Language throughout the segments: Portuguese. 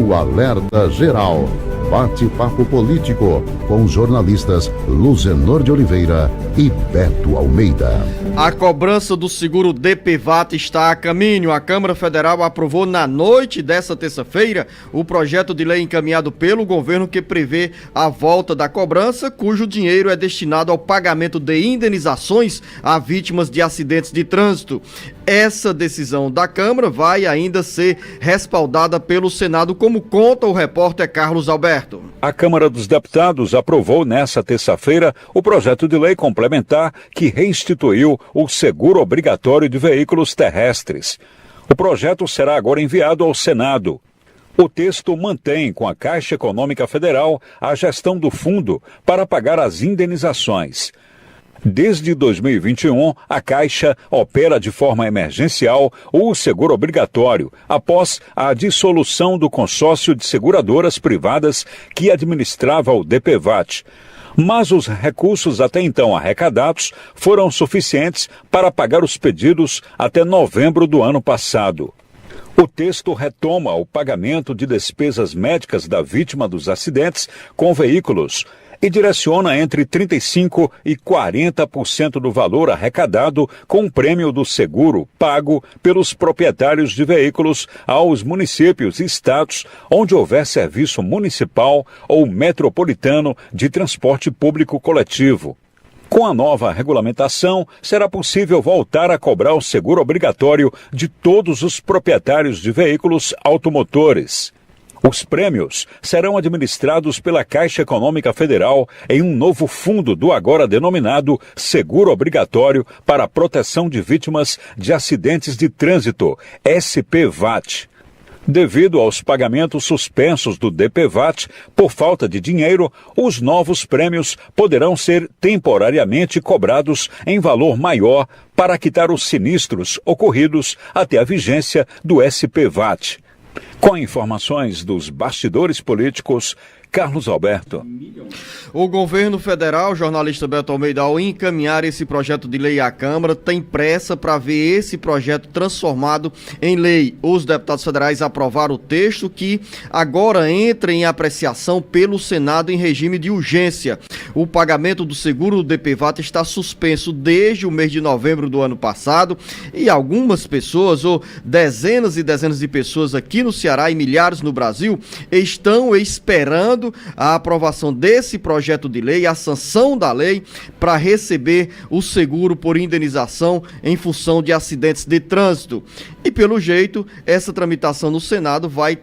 o Alerta Geral. Bate-papo político com os jornalistas Luzenor de Oliveira e Beto Almeida. A cobrança do seguro DPVAT está a caminho. A Câmara Federal aprovou na noite desta terça-feira o projeto de lei encaminhado pelo governo que prevê a volta da cobrança, cujo dinheiro é destinado ao pagamento de indenizações a vítimas de acidentes de trânsito. Essa decisão da Câmara vai ainda ser respaldada pelo Senado, como conta o repórter Carlos Alberto. A Câmara dos Deputados aprovou nesta terça-feira o projeto de lei complementar que reinstituiu o seguro obrigatório de veículos terrestres. O projeto será agora enviado ao Senado. O texto mantém com a Caixa Econômica Federal a gestão do fundo para pagar as indenizações. Desde 2021, a Caixa opera de forma emergencial o seguro obrigatório, após a dissolução do consórcio de seguradoras privadas que administrava o DPVAT. Mas os recursos até então arrecadados foram suficientes para pagar os pedidos até novembro do ano passado. O texto retoma o pagamento de despesas médicas da vítima dos acidentes com veículos e direciona entre 35% e 40% do valor arrecadado com o prêmio do seguro pago pelos proprietários de veículos aos municípios e estados onde houver serviço municipal ou metropolitano de transporte público coletivo. Com a nova regulamentação, será possível voltar a cobrar o seguro obrigatório de todos os proprietários de veículos automotores. Os prêmios serão administrados pela Caixa Econômica Federal em um novo fundo do agora denominado Seguro Obrigatório para a Proteção de Vítimas de Acidentes de Trânsito, SPVAT. Devido aos pagamentos suspensos do DPVAT por falta de dinheiro, os novos prêmios poderão ser temporariamente cobrados em valor maior para quitar os sinistros ocorridos até a vigência do SPVAT. Com informações dos bastidores políticos, Carlos Alberto. O governo federal, jornalista Beto Almeida, ao encaminhar esse projeto de lei à Câmara, tem pressa para ver esse projeto transformado em lei. Os deputados federais aprovaram o texto que agora entra em apreciação pelo Senado em regime de urgência. O pagamento do seguro do DPVAT está suspenso desde o mês de novembro do ano passado e algumas pessoas, ou dezenas e dezenas de pessoas aqui no Ceará e milhares no Brasil, estão esperando a aprovação desse projeto de lei, a sanção da lei, para receber o seguro por indenização em função de acidentes de trânsito. E pelo jeito, essa tramitação no Senado vai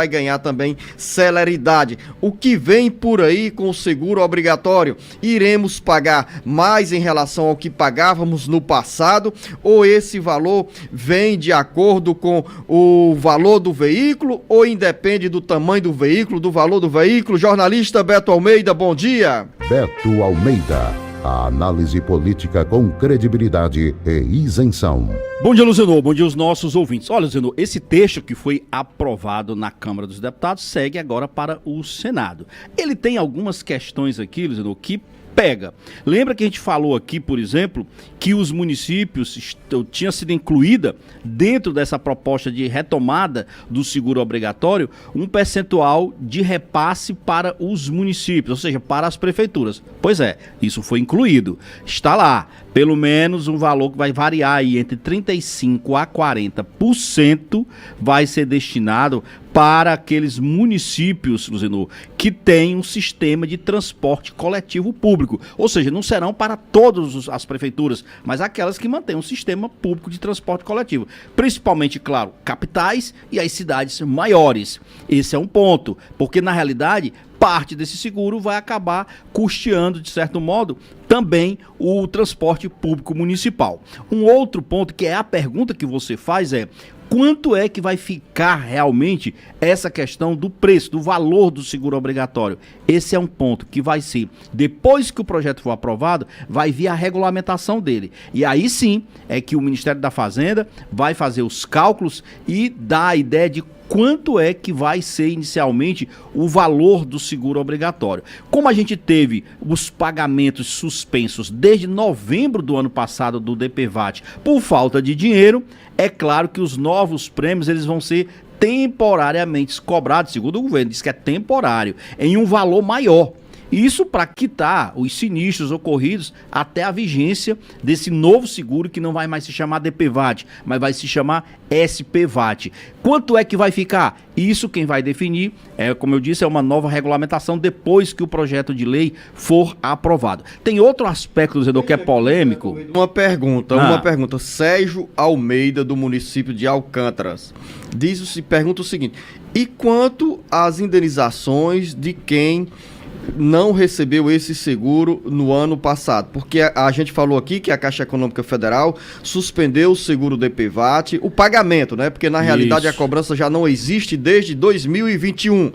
ganhar também celeridade. O que vem por aí com o seguro obrigatório? Iremos pagar mais em relação ao que pagávamos no passado, ou esse valor vem de acordo com o valor do veículo, ou independe do tamanho do veículo, do valor do veículo? Jornalista Beto Almeida, bom dia. Beto Almeida, a análise política com credibilidade e isenção. Bom dia, Luzenor. Bom dia aos nossos ouvintes. Olha, Luzenor, esse texto que foi aprovado na Câmara dos Deputados segue agora para o Senado. Ele tem algumas questões aqui, Luzenor, que pega. Lembra que a gente falou aqui, por exemplo, que os municípios tinha sido incluída dentro dessa proposta de retomada do seguro obrigatório um percentual de repasse para os municípios, ou seja, para as prefeituras. Pois é, isso foi incluído. Está lá, pelo menos um valor que vai variar aí entre 35% a 40% vai ser destinado para aqueles municípios, Luzenor, que têm um sistema de transporte coletivo público. Ou seja, não serão para todas as prefeituras, mas aquelas que mantêm um sistema público de transporte coletivo. Principalmente, claro, capitais e as cidades maiores. Esse é um ponto, porque na realidade parte desse seguro vai acabar custeando, de certo modo, também o transporte público municipal. Um outro ponto, que é a pergunta que você faz, é: quanto é que vai ficar realmente essa questão do preço, do valor do seguro obrigatório? Esse é um ponto que vai ser, depois que o projeto for aprovado, vai vir a regulamentação dele. E aí sim é que o Ministério da Fazenda vai fazer os cálculos e dar a ideia de quanto é que vai ser inicialmente o valor do seguro obrigatório. Como a gente teve os pagamentos suspensos desde novembro do ano passado do DPVAT por falta de dinheiro, é claro que os novos prêmios eles vão ser temporariamente cobrado, segundo o governo, diz que é temporário, em um valor maior. Isso para quitar os sinistros ocorridos até a vigência desse novo seguro que não vai mais se chamar DPVAT, mas vai se chamar SPVAT. Quanto é que vai ficar? Isso quem vai definir, como eu disse, é uma nova regulamentação depois que o projeto de lei for aprovado. Tem outro aspecto, Zeno, que é polêmico. Uma pergunta. Sérgio Almeida, do município de Alcântaras, pergunta o seguinte: e quanto às indenizações de quem não recebeu esse seguro no ano passado? Porque a gente falou aqui que a Caixa Econômica Federal suspendeu o seguro DPVAT, o pagamento, né? Porque na realidade a cobrança já não existe desde 2021.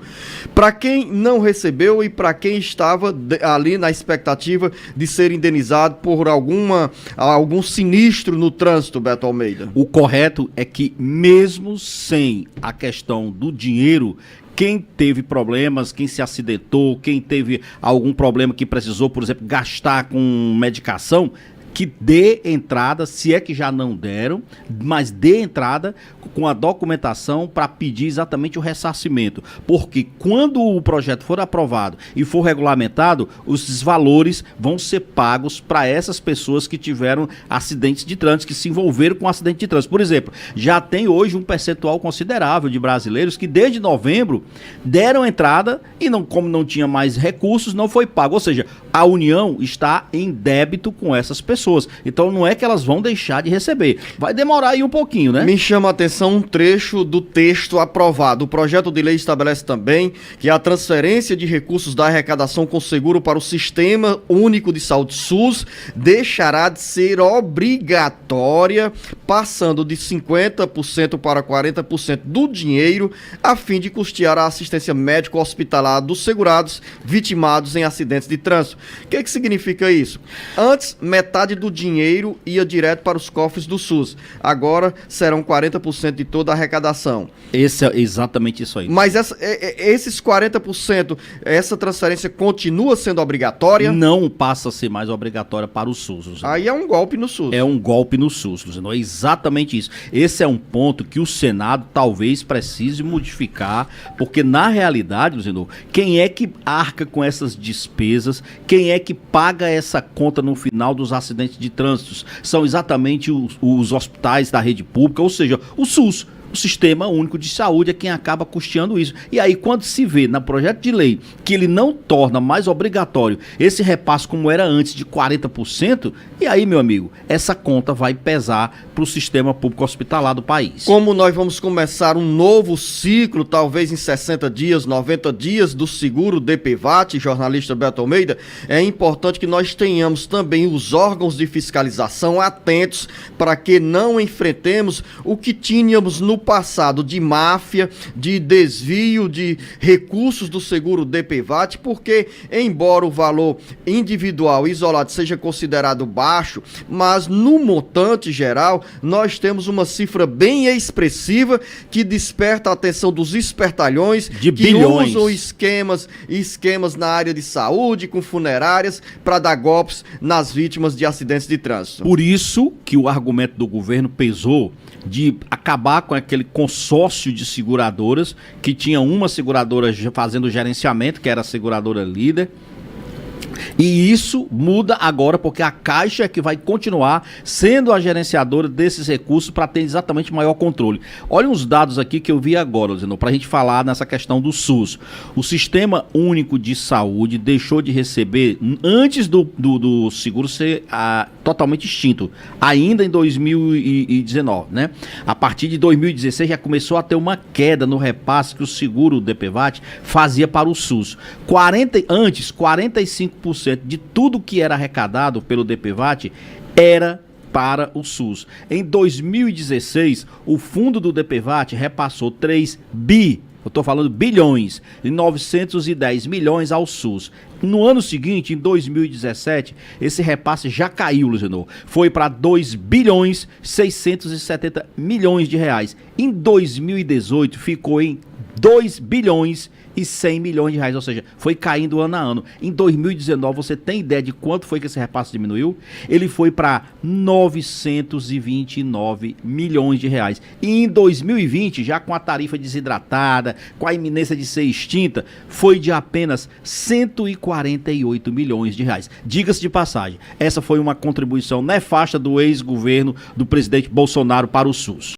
Para quem não recebeu e para quem estava ali na expectativa de ser indenizado por algum sinistro no trânsito, Beto Almeida. O correto é que mesmo sem a questão do dinheiro, quem teve problemas, quem se acidentou, quem teve algum problema que precisou, por exemplo, gastar com medicação, que dê entrada, se é que já não deram, mas dê entrada com a documentação para pedir exatamente o ressarcimento. Porque quando o projeto for aprovado e for regulamentado, os valores vão ser pagos para essas pessoas que tiveram acidentes de trânsito, que se envolveram com acidente de trânsito. Por exemplo, já tem hoje um percentual considerável de brasileiros que desde novembro deram entrada e como não tinha mais recursos, não foi pago. Ou seja, a União está em débito com essas pessoas. Então não é que elas vão deixar de receber. Vai demorar aí um pouquinho, né? Me chama a atenção um trecho do texto aprovado. O projeto de lei estabelece também que a transferência de recursos da arrecadação com seguro para o Sistema Único de Saúde SUS deixará de ser obrigatória, passando de 50% para 40% do dinheiro, a fim de custear a assistência médico-hospitalar dos segurados vitimados em acidentes de trânsito. O que significa isso? Antes, metade do dinheiro ia direto para os cofres do SUS. Agora serão 40% de toda a arrecadação. Esse é exatamente isso aí. Mas esses 40%, essa transferência continua sendo obrigatória? Não passa a ser mais obrigatória para o SUS. Luciano. Aí é um golpe no SUS. É um golpe no SUS, Luciano. É exatamente isso. Esse é um ponto que o Senado talvez precise modificar, porque na realidade, Luciano, quem é que arca com essas despesas, quem é que paga essa conta no final dos acidentes de trânsito? São exatamente os hospitais da rede pública, ou seja, o SUS. O Sistema Único de Saúde é quem acaba custeando isso. E aí, quando se vê no projeto de lei que ele não torna mais obrigatório esse repasse como era antes de 40%, e aí, meu amigo, essa conta vai pesar para o sistema público hospitalar do país. Como nós vamos começar um novo ciclo, talvez em 60 dias, 90 dias, do seguro DPVAT, jornalista Beto Almeida, é importante que nós tenhamos também os órgãos de fiscalização atentos para que não enfrentemos o que tínhamos no passado de máfia, de desvio de recursos do seguro DPVAT, porque embora o valor individual isolado seja considerado baixo, mas no montante geral nós temos uma cifra bem expressiva que desperta a atenção dos espertalhões de que bilhões. Usam esquemas na área de saúde, com funerárias, para dar golpes nas vítimas de acidentes de trânsito. Por isso que o argumento do governo pesou de acabar com aquele consórcio de seguradoras, que tinha uma seguradora fazendo gerenciamento, que era a seguradora líder. E isso muda agora porque a Caixa é que vai continuar sendo a gerenciadora desses recursos para ter exatamente maior controle. Olha uns dados aqui que eu vi agora, para a gente falar nessa questão do SUS. O Sistema Único de Saúde deixou de receber, antes do seguro ser totalmente extinto, ainda em 2019, né? A partir de 2016 já começou a ter uma queda no repasse que o seguro DPVAT fazia para o SUS. Antes, 45% de tudo que era arrecadado pelo DPVAT era para o SUS. Em 2016, o fundo do DPVAT repassou 3 eu estou falando bilhões, de 910 milhões ao SUS. No ano seguinte, em 2017, esse repasse já caiu, Luciano. Foi para 2 bilhões 670 milhões de reais. Em 2018, ficou em 2 bilhões e 100 milhões de reais, ou seja, foi caindo ano a ano. Em 2019, você tem ideia de quanto foi que esse repasse diminuiu? Ele foi para 929 milhões de reais. E em 2020, já com a tarifa desidratada, com a iminência de ser extinta, foi de apenas 148 milhões de reais. Diga-se de passagem, essa foi uma contribuição nefasta do ex-governo do presidente Bolsonaro para o SUS.